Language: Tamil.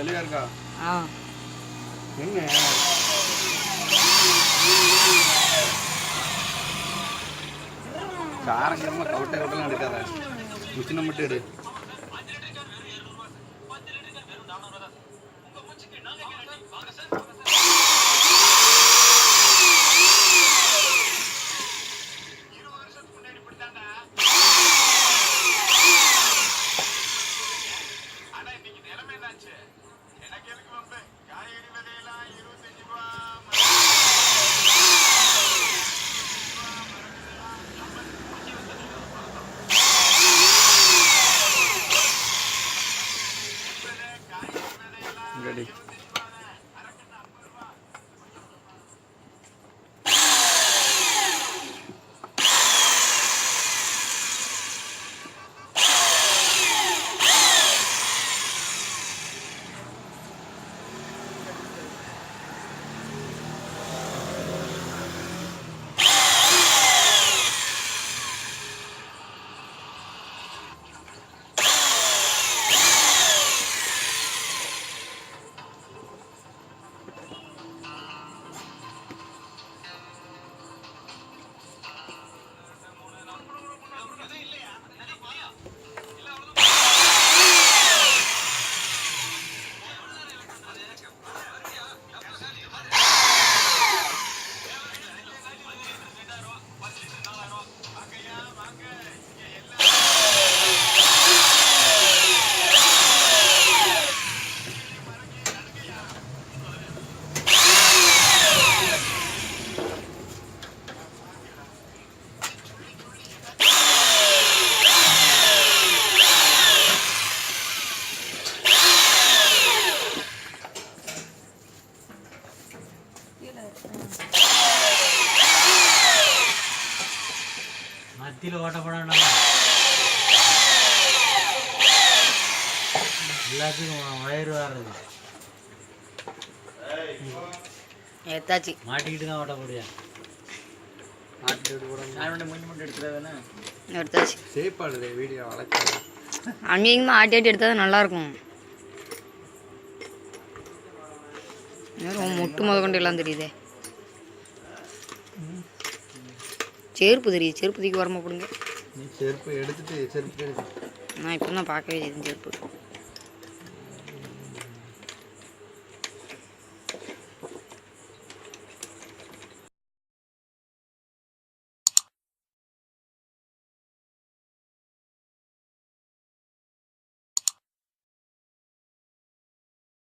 தெளிவா இருக்கா? என்ன காரங்கரமா கவுட்டெல்லாம் எடுக்காத, மிஷினை மட்டும் எடு. Ready. மத்தியில் ஓட்டப்படணும், எல்லாத்துக்கும் வயிறு வர்றது ஏத்தாச்சு மாட்டிக்கிட்டு தான் ஓட்டப்படியா. எடுத்தாச்சு. சேப்பாடுது வீடியோ வளர்க்க அங்கேயுமா ஆட்டி ஆட்டி எடுத்தால் தான் நல்லாயிருக்கும். முட்டு முத கொண்டு எல்லாம் தெரியுதே. செருப்பு தெரியுது, செருப்பு தூக்கி வரமா போடுங்க. நீ செருப்பு எடுத்துட்டு செருப்பு நான் இப்போ தான் பார்க்கவே செய்தேன் செருப்பு.